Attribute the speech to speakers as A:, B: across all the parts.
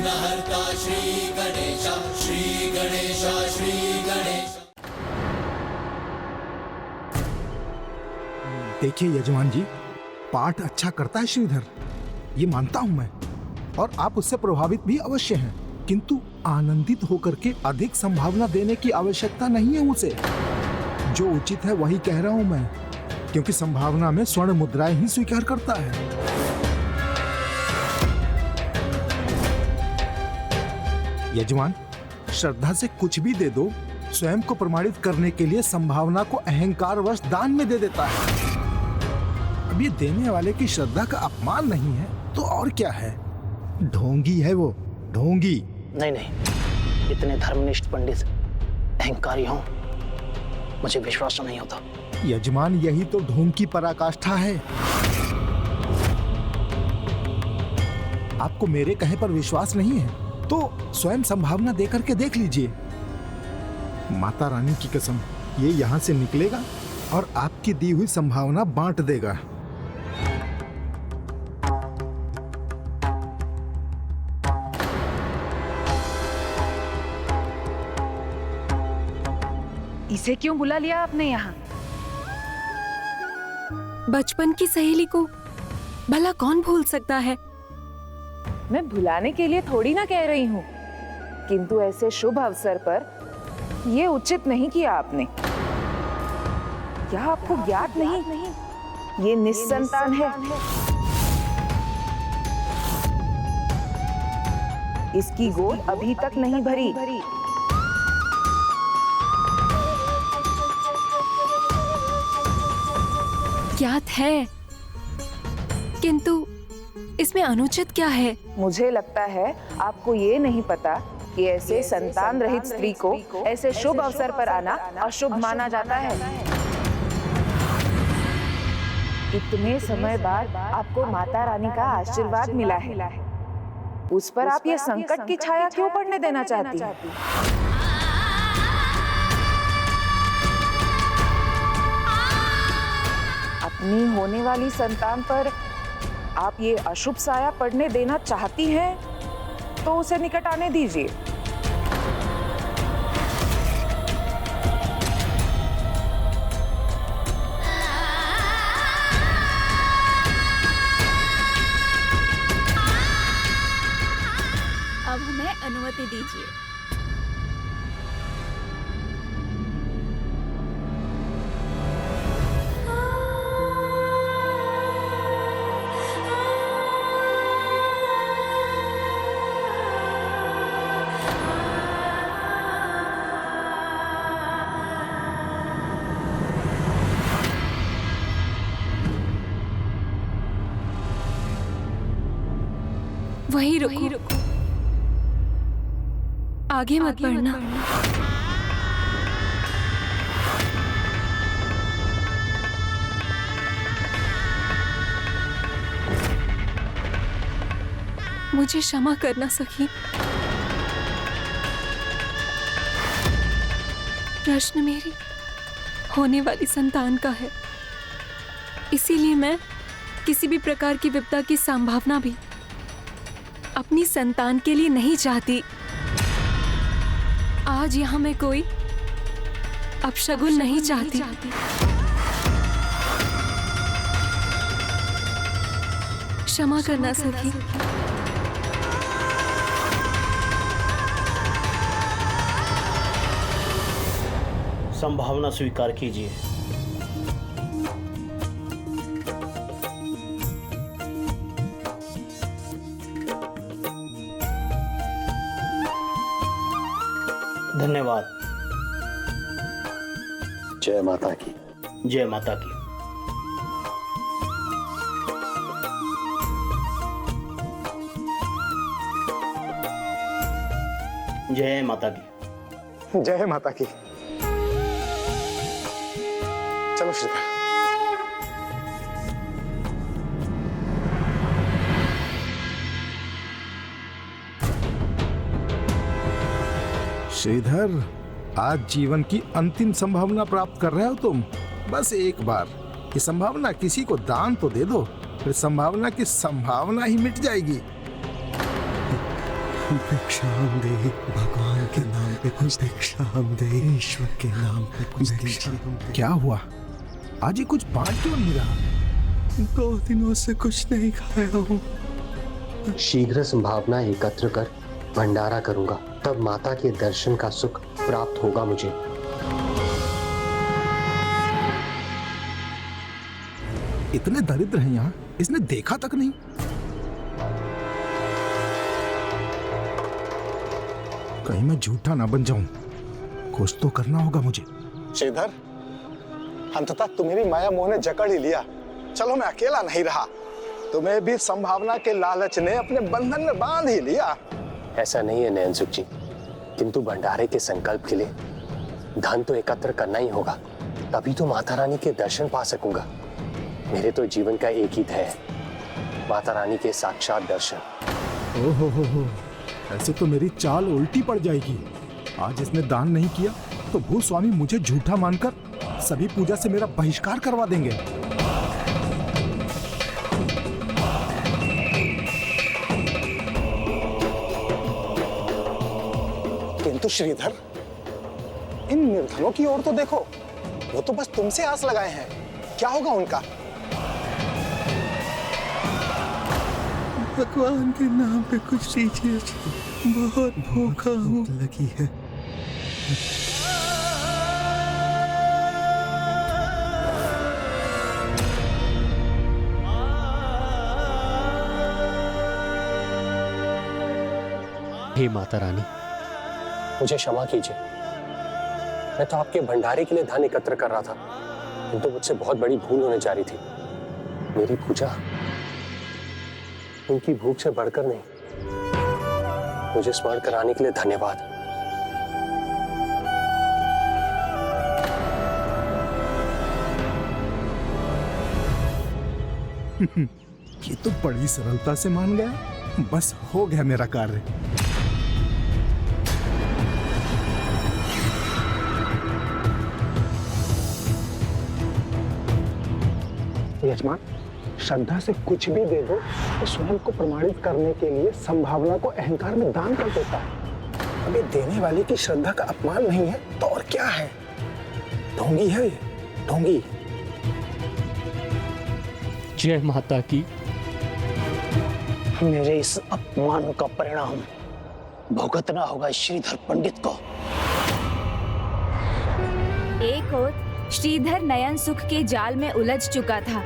A: विघ्नहर्ता श्री गणेश, श्री गणेश, श्री गणेश।
B: देखिए यजमान जी, पाठ अच्छा करता है श्रीधर, ये मानता हूं मैं, और आप उससे प्रभावित भी अवश्य हैं, किंतु आनंदित होकर के अधिक संभावना देने की आवश्यकता नहीं है उसे। जो उचित है वही कह रहा हूं मैं, क्योंकि संभावना में स्वर्ण मुद्राएं ही स्वीकार करता है। यजमान, श्रद्धा से कुछ भी दे दो, स्वयं को प्रमाणित करने के लिए संभावना को अहंकारवश दान में दे देता है। अब ये देने वाले की श्रद्धा का अपमान नहीं है तो और क्या है? ढोंगी है वो, ढोंगी।
C: नहीं नहीं, इतने धर्मनिष्ठ पंडित अहंकारी हों, मुझे विश्वास नहीं होता।
B: यजमान, यही तो ढोंग की पराकाष्ठा है। आपको मेरे कहे पर विश्वास नहीं है तो स्वयं संभावना देकर के देख लीजिए। माता रानी की कसम, ये यहाँ से निकलेगा और आपकी दी हुई संभावना बांट देगा।
D: इसे क्यों बुला लिया आपने यहाँ?
E: बचपन की सहेली को भला कौन भूल सकता है?
D: मैं भुलाने के लिए थोड़ी ना कह रही हूँ, किंतु ऐसे शुभ अवसर पर ये उचित नहीं किया आपने। क्या आपको ज्ञात नहीं? ये निस्संतान है। इसकी गोद अभी तक नहीं भरी।
E: ज्ञात है, किंतु इसमें अनुचित क्या है?
D: मुझे लगता है आपको ये नहीं पता कि ऐसे संतान रहित स्त्री को ऐसे शुभ अवसर पर आना अशुभ माना जाता है। इतने समय बाद आपको माता रानी का आशीर्वाद मिला है, उस पर आप ये संकट की छाया क्यों पड़ने देना चाहती हैं? अपनी होने वाली संतान पर आप ये अशुभ साया पड़ने देना चाहती हैं, तो उसे निकट आने दीजिए।
E: अब हमें अनुमति दीजिए। वहीं रुको, आगे मत बढ़ना। मुझे क्षमा करना सखी। प्रश्न मेरी होने वाली संतान का है, इसीलिए मैं किसी भी प्रकार की विपदा की संभावना भी अपनी संतान के लिए नहीं चाहती। आज यहाँ मैं कोई अपशगुन नहीं चाहती। क्षमा करना सखी।
C: संभावना स्वीकार कीजिए। धन्यवाद।
F: जय माता की।
C: जय माता की। जय माता की।
F: जय माता की। चलो श्रीधर।
B: श्रीधर, आज जीवन की अंतिम संभावना प्राप्त कर रहे हो तुम। बस एक बार ये संभावना किसी को दान तो दे दो, फिर संभावना की संभावना ही मिट जाएगी।
G: भिक्षाम दे, भगवान के नाम पे कुछ भिक्षाम दे, ईश्वर के नाम पे कुछ भिक्षाम दे।
B: क्या हुआ? आज ये कुछ बांट क्यों नहीं रहा?
G: 2 दिनों से कुछ नहीं खाया हूँ।
F: शीघ्र संभावना एकत्र कर भंडारा करूंगा, तब माता के दर्शन का सुख प्राप्त होगा मुझे।
B: इतने दरिद्र हैं यहाँ, इसने देखा तक नहीं। कहीं मैं झूठा ना बन जाऊं, कुछ तो करना होगा मुझे।
H: श्रीधर, अंततः तुम्हारी माया मोह ने जकड़ ही लिया। चलो मैं अकेला नहीं रहा, तुम्हें भी संभावना के लालच ने अपने बंधन में बांध ही लिया।
F: ऐसा नहीं है नयन सुख जी, किंतु भंडारे के संकल्प के लिए धन तो एकत्र करना ही होगा, तभी तो माता रानी के दर्शन पा सकूंगा। मेरे तो जीवन का एक ही ध्येय है, माता रानी के साक्षात दर्शन।
B: ओहो हो, ऐसे तो मेरी चाल उल्टी पड़ जाएगी। आज इसने दान नहीं किया तो भूस्वामी मुझे झूठा मानकर सभी पूजा से मेरा बहिष्कार करवा देंगे।
H: किंतु श्रीधर, इन निर्धनों की ओर तो देखो, वो तो बस तुमसे आस लगाए हैं। क्या होगा उनका?
G: भगवान के नाम पे कुछ दीजिए, बहुत भूखा हूँ, लगी है।
F: हे माता रानी, मुझे क्षमा कीजिए। मैं तो आपके भंडारे के लिए धन एकत्र कर रहा था, किंतु मुझसे बहुत बड़ी भूल होने जा रही थी। मेरी पूजा उनकी भूख से बढ़कर नहीं। मुझे स्मरण कराने के लिए धन्यवाद।
B: ये तो बड़ी सरलता से मान गया। बस हो गया मेरा कार्य।
H: यजमान, श्रद्धा से कुछ भी दे दो तो स्वयं को प्रमाणित करने के लिए संभावना को अहंकार में दान कर देता है। अबे देने वाले की श्रद्धा का अपमान नहीं है तो और क्या है? ढोंगी है ये, ढोंगी।
F: जय माता की।
C: मेरे इस अपमान का परिणाम भुगतना होगा श्रीधर पंडित को।
I: एक ओर श्रीधर नयन सुख के जाल में उलझ चुका था,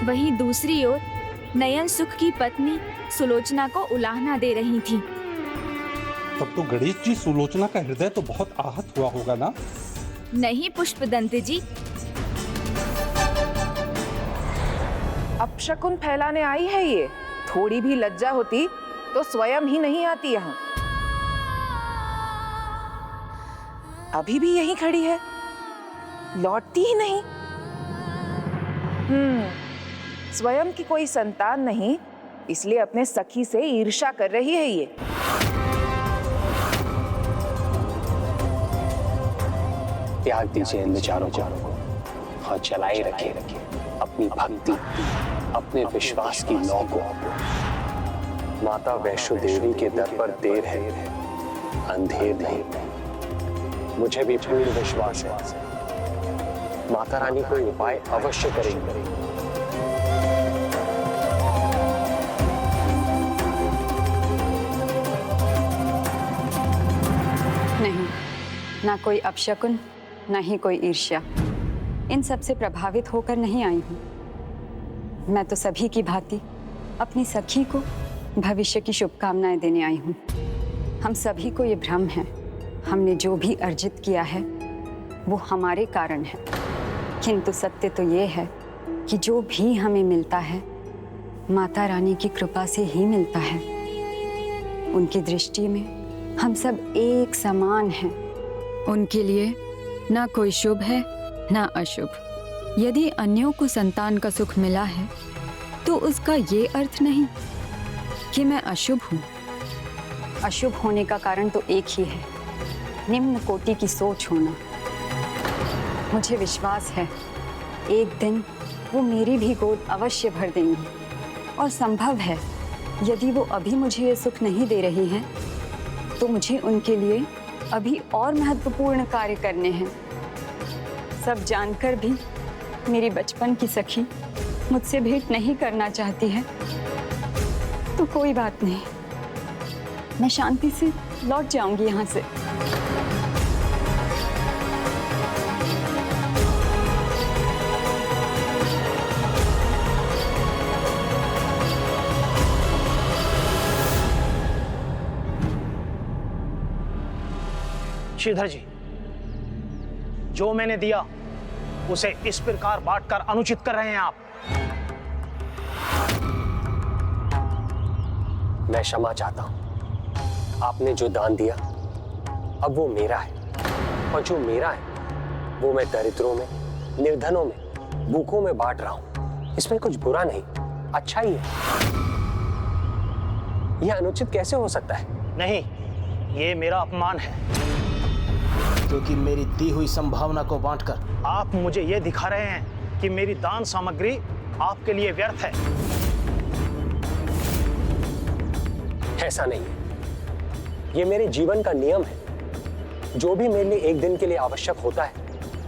I: वहीं दूसरी ओर नयन सुख की पत्नी सुलोचना को उलाहना दे रही थी।
J: तब तो गणेश जी, सुलोचना का हृदय तो बहुत आहत हुआ होगा ना?
I: नहीं पुष्पदंत जी,
D: अपशकुन फैलाने आई है ये। थोड़ी भी लज्जा होती तो स्वयं ही नहीं आती यहाँ। अभी भी यहीं खड़ी है, लौटती ही नहीं। स्वयं की कोई संतान नहीं, इसलिए अपने सखी से ईर्ष्या कर रही है ये।
F: त्याग दीजिए इन विचारों को और चलाए रखिए अपनी भक्ति, अपने विश्वास की लौ को। माता वैष्णो देवी के दर पर देर है, अंधेर नहीं। मुझे भी पूर्ण विश्वास है, माता रानी कोई उपाय अवश्य करेंगे।
K: नहीं, ना कोई अपशकुन, ना ही कोई ईर्ष्या। इन सब से प्रभावित होकर नहीं आई हूँ। मैं तो सभी की भांति अपनी सखी को भविष्य की शुभकामनाएं देने आई हूँ। हम सभी को ये भ्रम है, हमने जो भी अर्जित किया है वो हमारे कारण है, किंतु सत्य तो ये है कि जो भी हमें मिलता है माता रानी की कृपा से ही मिलता है। उनकी दृष्टि में हम सब एक समान हैं।
E: उनके लिए ना कोई शुभ है ना अशुभ। यदि अन्यों को संतान का सुख मिला है तो उसका ये अर्थ नहीं कि मैं अशुभ हूँ।
K: अशुभ होने का कारण तो एक ही है, निम्न कोटि की सोच होना। मुझे विश्वास है एक दिन वो मेरी भी गोद अवश्य भर देंगी, और संभव है यदि वो अभी मुझे ये सुख नहीं दे रही हैं, तो मुझे उनके लिए अभी और महत्वपूर्ण कार्य करने हैं। सब जानकर भी मेरी बचपन की सखी मुझसे भेंट नहीं करना चाहती है, तो कोई बात नहीं, मैं शांति से लौट जाऊंगी यहाँ से।
C: श्रीधर जी, जो मैंने दिया उसे इस प्रकार बांटकर अनुचित कर रहे हैं आप।
F: मैं क्षमा चाहता हूं। आपने जो दान दिया अब वो मेरा है, और जो मेरा है वो मैं दरिद्रों में, निर्धनों में, भूखों में बांट रहा हूं। इसमें कुछ बुरा नहीं, अच्छा ही है। यह अनुचित कैसे हो सकता है?
C: नहीं, ये मेरा अपमान है, क्योंकि मेरी दी हुई संभावना को बांटकर आप मुझे ये दिखा रहे हैं कि मेरी दान सामग्री आपके लिए व्यर्थ है।
F: ऐसा नहीं है, ये मेरे जीवन का नियम है। जो भी मेरे लिए एक दिन के लिए आवश्यक होता है,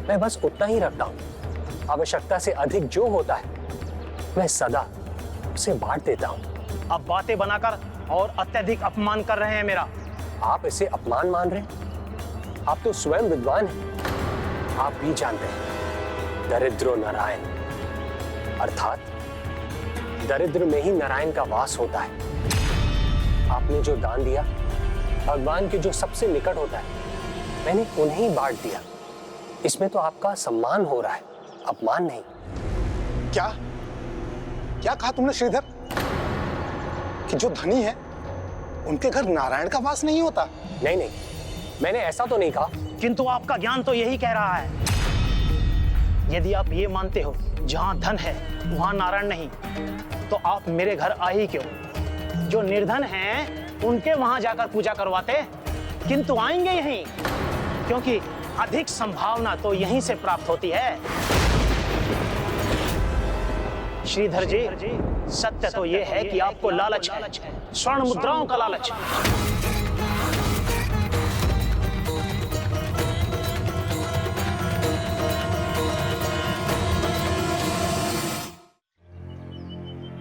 F: मैं बस उतना ही रखता हूं। आवश्यकता से अधिक जो होता है, मैं सदा उसे बांट देता हूं।
C: अब बातें बनाकर और अत्यधिक अपमान कर रहे हैं मेरा।
F: आप इसे अपमान मान रहे हैं? आप तो स्वयं विद्वान हैं। आप भी जानते हैं दरिद्रो नारायण, अर्थात दरिद्र में ही नारायण का वास होता है। आपने जो दान दिया भगवान के जो सबसे निकट होता है, मैंने उन्हें बांट दिया। इसमें तो आपका सम्मान हो रहा है, अपमान नहीं।
H: क्या क्या कहा तुमने श्रीधर? कि जो धनी है उनके घर नारायण का वास नहीं होता?
F: नहीं नहीं, मैंने ऐसा तो नहीं कहा।
C: किंतु आपका ज्ञान तो यही कह रहा है। यदि आप ये मानते हो जहां धन है वहां नारायण नहीं, तो आप मेरे घर आ ही क्यों? जो निर्धन हैं उनके वहां जाकर पूजा करवाते, किंतु आएंगे यहीं, क्योंकि अधिक संभावना तो यहीं से प्राप्त होती है। श्रीधर जी, सत्य तो यह है कि आपको लालच है, स्वर्ण मुद्राओं का लालच।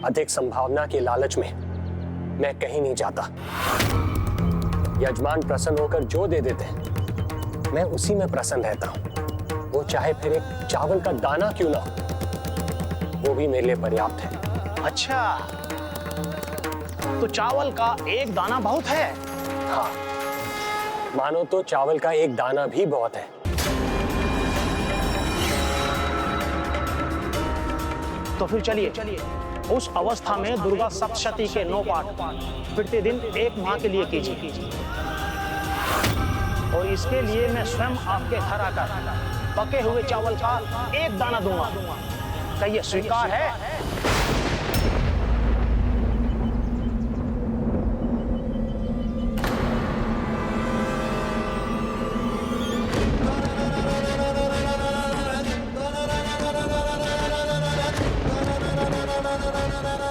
F: अधिक संभावना के लालच में मैं कहीं नहीं जाता। यजमान प्रसन्न होकर जो दे देते हैं, मैं उसी में प्रसन्न रहता हूं। वो चाहे फिर एक चावल का दाना क्यों ना हो, वो भी मेरे लिए पर्याप्त है।
C: अच्छा, तो चावल का एक दाना बहुत है?
F: हाँ, मानो तो चावल का एक दाना भी बहुत है।
C: तो फिर चलिए उस अवस्था में दुर्गा सप्तशती के 9 पाठ प्रतिदिन 1 माह के लिए कीजिए, और इसके लिए मैं स्वयं आपके घर आकर पके हुए चावल का 1 दाना दूंगा। क्या यह स्वीकार है?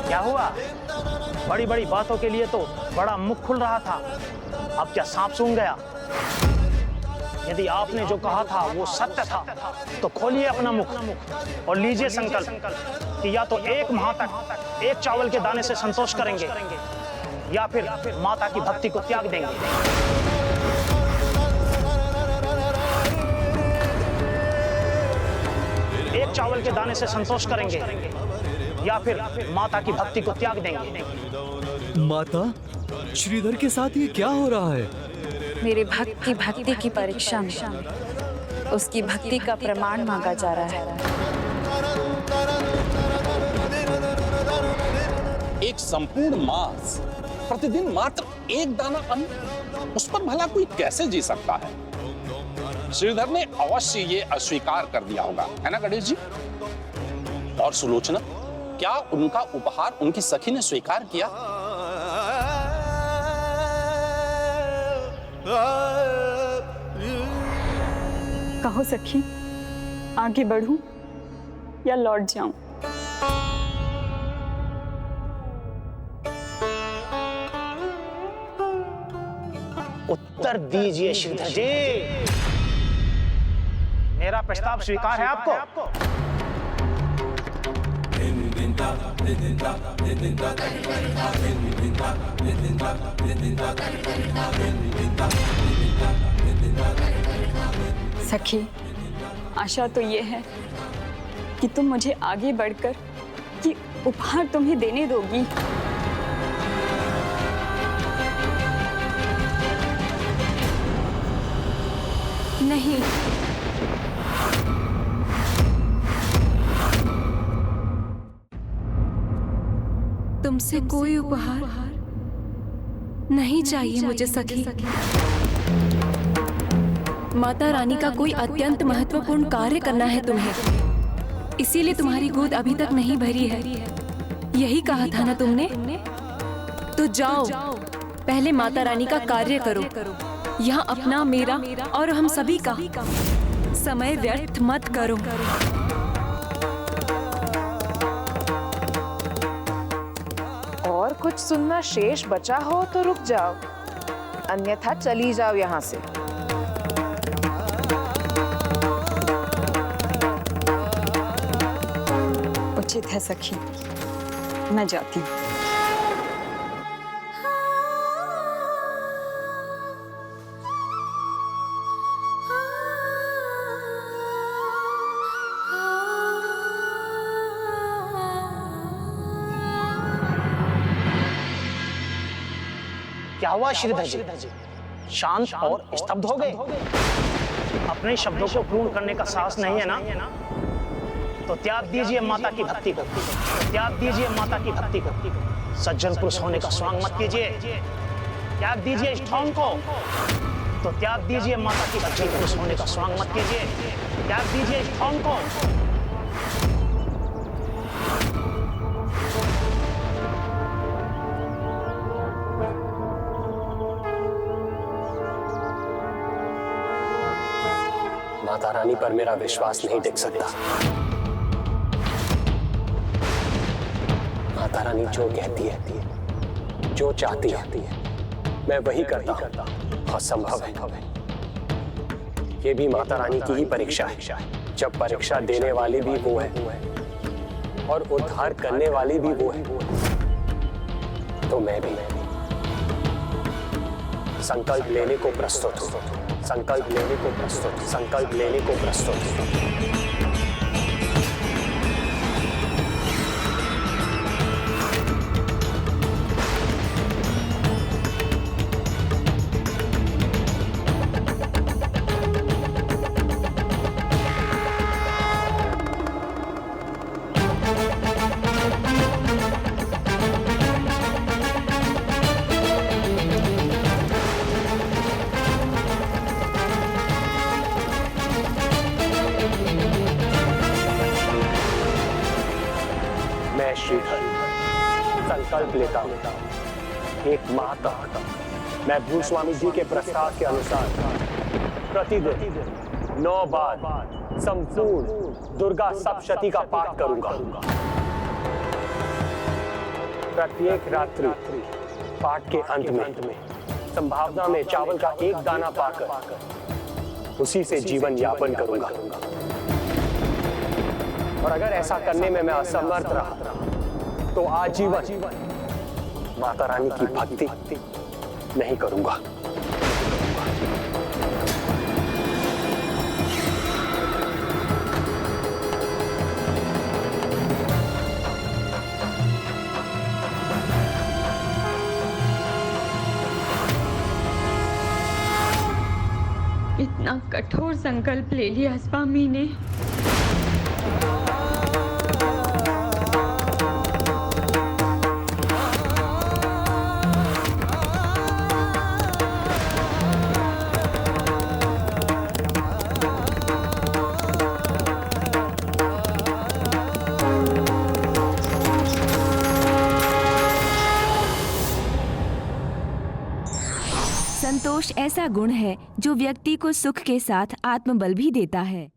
C: क्या हुआ? बड़ी बड़ी बातों के लिए तो बड़ा मुख खुल रहा था, अब क्या सांप सूंघ गया? यदि आपने जो कहा था वो सत्य था, तो खोलिए अपना मुख और लीजिए संकल्प कि या तो 1 माह तक 1 चावल के दाने से संतोष करेंगे, या फिर माता की भक्ति को त्याग देंगे। एक चावल के दाने से संतोष करेंगे, या फिर माता की भक्ति को त्याग देंगे।
G: माता, श्रीधर के साथ ये क्या हो रहा है?
D: मेरे भक्त की भक्ति की परीक्षा में उसकी भक्ति का प्रमाण मांगा जा रहा है।
L: एक संपूर्ण मास, प्रतिदिन मात्र 1 दाना अन्न, उस पर भला कोई कैसे जी सकता है? श्रीधर ने अवश्य ये अस्वीकार कर दिया होगा, है ना गणेश जी? और सुलोचना, क्या उनका उपहार उनकी सखी ने स्वीकार किया?
K: कहो सखी, आगे बढ़ूं या लौट जाऊं?
C: उत्तर दीजिए श्रीधर जी। मेरा प्रस्ताव स्वीकार है आपको?
K: सखी, आशा तो ये है कि तुम मुझे आगे बढ़कर ये उपहार तुम्हें देने दोगी।
E: नहीं, तुमसे कोई उपहार नहीं चाहिए मुझे सखी। माता रानी का कोई अत्यंत महत्वपूर्ण कार्य करना है तुम्हें, इसीलिए तुम्हारी गोद अभी तक नहीं भरी है। यही कहा था ना तुमने? तो जाओ, पहले माता रानी का कार्य करो। यहाँ अपना, मेरा और हम सभी का समय व्यर्थ मत करो।
D: और कुछ सुनना शेष बचा हो तो रुक जाओ, अन्यथा चली जाओ यहाँ से।
K: उचित है सखी, मैं जाती हूँ।
C: क्या हुआ श्रीधर जी? शांत और स्तब्ध हो गए? अपने शब्दों को पूर्ण करने का साहस नहीं है ना? तो त्याग दीजिए माता की भक्ति को, त्याग दीजिए माता की भक्ति को। सज्जन पुरुष होने का स्वांग मत कीजिए। त्याग दीजिए इस ढोंग को, तो त्याग दीजिए माता की सज्जन पुरुष होने का स्वांग मत कीजिए। त्याग दीजिए इस ढोंग को।
F: माता रानी पर मेरा विश्वास नहीं टिक सकता। माता रानी जो कहती है, जो चाहती है, मैं वही करता हूं। असंभव है। ये भी माता रानी की ही परीक्षा है। जब परीक्षा देने वाली भी वो है और उद्धार करने वाली भी वो है, तो मैं भी संकल्प लेने को प्रस्तुत हूं। संकल्प लेने को प्रस्तुत, संकल्प लेने को प्रस्तुत। मैं श्रीधर संकल्प लेता हूं, एक माह तक मैं भूस्वामी जी के प्रस्ताव के अनुसार प्रतिदिन 9 बार संपूर्ण दुर्गा सप्तशती का पाठ करूंगा। प्रत्येक रात्रि पाठ के अंत में संभावना में चावल का एक दाना पाकर उसी से जीवन यापन करूंगा। और अगर ऐसा करने में मैं असमर्थ रहा तो आजीवन माता रानी की भक्ति नहीं करूंगा।
K: इतना कठोर संकल्प ले लिया स्वामी ने।
I: संतोष ऐसा गुण है जो व्यक्ति को सुख के साथ आत्मबल भी देता है।